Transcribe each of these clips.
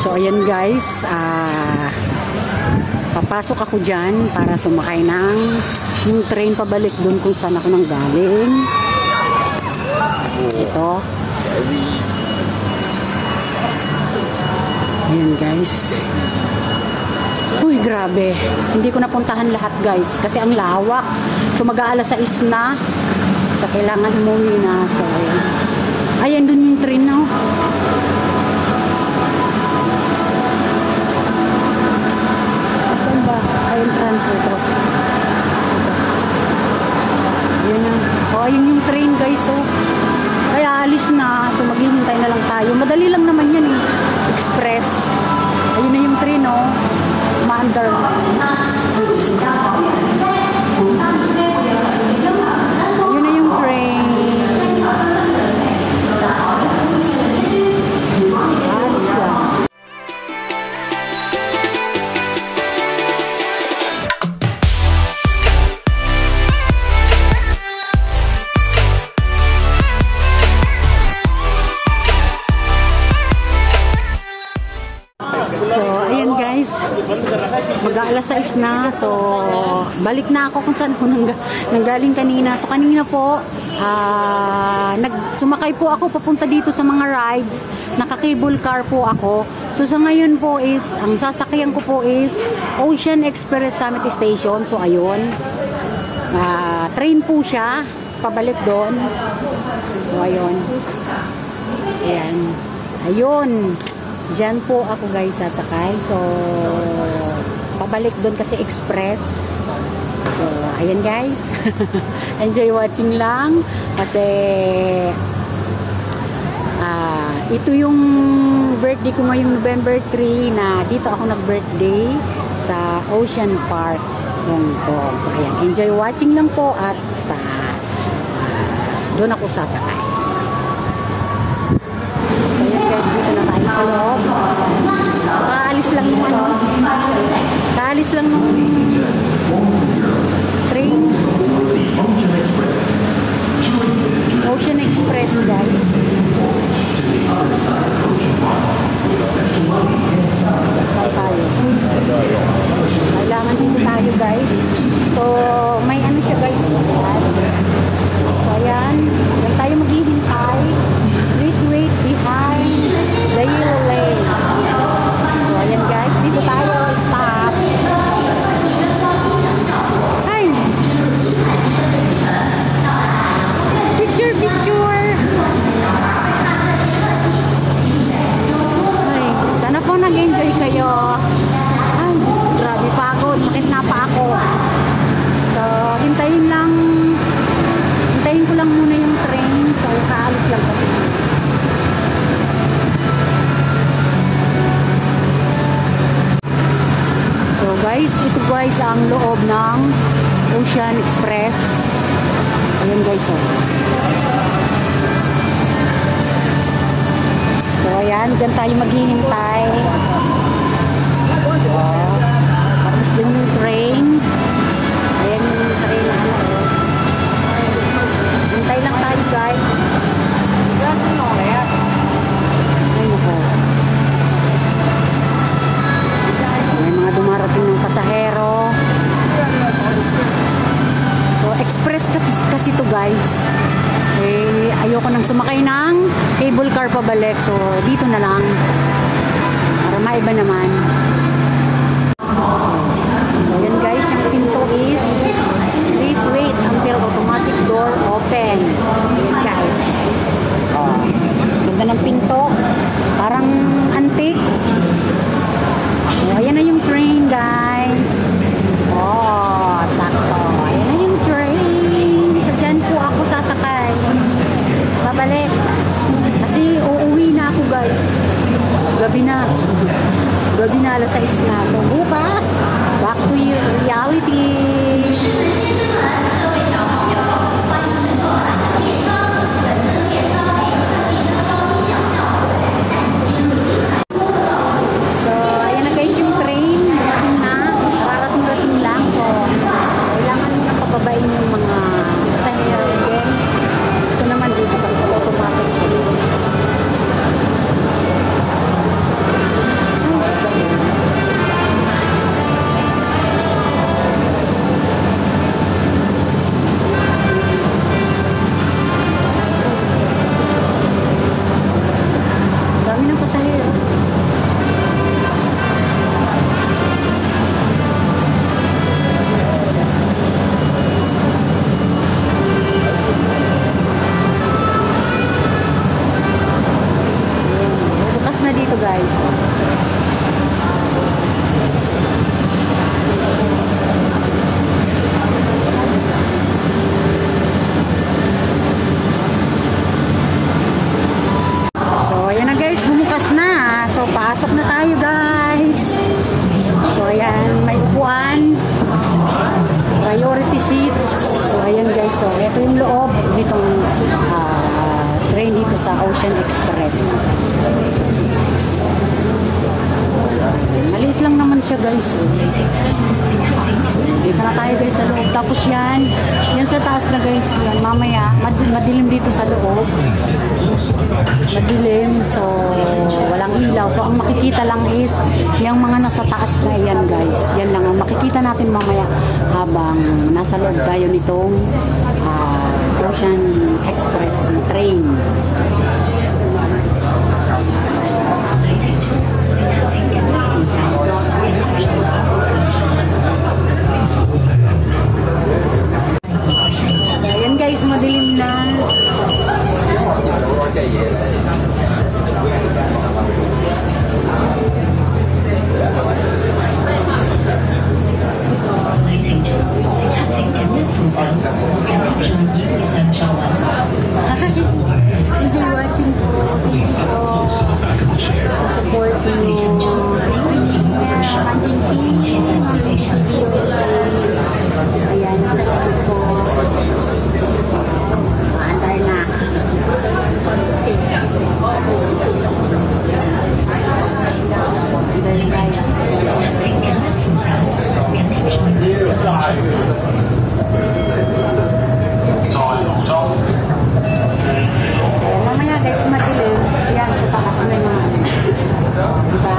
So ayan guys, papasok ako dyan para sumakay ng yung train pabalik doon kung saan ako nang galing. Ito. Ayan guys. Uy, grabe. Hindi ko napuntahan lahat guys kasi ang lawak. So mag-aalas 6 na. So kailangan umuwi na. So ayan. Ayan doon yung train na. Asan ba? Ayan transito. Ayan na. O, ayun yung train guys. So, kaya alis na. So maghihintay na lang tayo. Madali lang naman yan eh. Express. Ayun na yung train oh. Maandar. Ayun na yung train. Alis lang. So, ayan guys, mag-aalas 6 na. So, balik na ako kung saan ako nanggaling kanina. So, kanina po, sumakay po ako papunta dito sa mga rides. Naka-cable car po ako. So, sa ngayon po is, ang sasakyan ko po is Ocean Express Summit Station. So, ayun. Train po siya. Pabalik doon. So, ayun. Ayan. Ayun. Diyan po ako guys sasakay. So, pabalik doon kasi express. So, ayan guys. Enjoy watching lang. Kasi, ito yung birthday ko ngayong November 3 na dito ako nag-birthday sa Ocean Park, Hong Kong. So, ayan. Enjoy watching lang po at doon ako sasakay. So, ayan guys, dito na tayo sa loob. Kaalis lang nung kaalis lang nung train. Ocean Express guys. Tayo. Kailangan dito tayo guys. So, may ano siya guys. So, ayan. Diyan tayo maghihintay. Please wait behind the yellow lane. So, ayan guys. Dito tayo. Stop. Ay! Picture, picture! Ay, sana po nag-enjoy kayo. Ay, Diyos ko, grabe pagod. Sakit na pa ako. So, hintayin ko lang muna yung train. So, kaalis lang kasi. So, guys, ito guys ang loob ng Ocean Express. Ayan guys, oh. So, ayan, dyan tayo maghihintay. Tapos dyan yung train. Ayan yung train na ano. Hintay lang tayo guys. Ay, nako. So, may mga dumarating ng pasahero. So, express kasi to guys. Eh, ayoko nang sumakay ng cable car pabalik. So, dito na lang. Para maiba naman. So, yan guys, yung pinto is please wait until automatic door open. Ayan guys. Oh, ganda ng pinto. Parang antique. Oh, ayan na yung train guys. Oh, sakto. Ayan na yung train. So, dyan po ako sasakay. Pabalik. Kasi uuwi na ako guys. Gabi na. Gabi na, alas 6 na. So, bukas, back to reality. So, ayan na guys yung train. Dating na. Rarating lang. So, kailangan na pababain yung mga pasahero again. Ito naman dito, basta automatic siya. dito guys. So, ayan na guys, bumukas na. So, pasok na tayo guys. So, ayan, may upuan. Priority seats. So, ayan guys. So, ito yung loob nitong train dito sa Ocean Express. So, maliit lang naman siya guys. So, dito na tayo guys sa loob. Tapos yan sa taas na guys. Yan, mamaya, madilim dito sa loob. Madilim. So, walang ilaw. So, ang makikita lang is yung mga nasa taas na yan guys. Yan lang ang makikita natin mamaya habang nasa loob tayo nitong Ocean Express na train. So, ayan guys, madilim na. Enjoy watching po. Thank you po sa support niyo. Manjing team. So, ayan. Salamat po. Maandar na. Very nice. Mamaya guys, madilim. Yan, so takas na yung diba?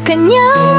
kanyang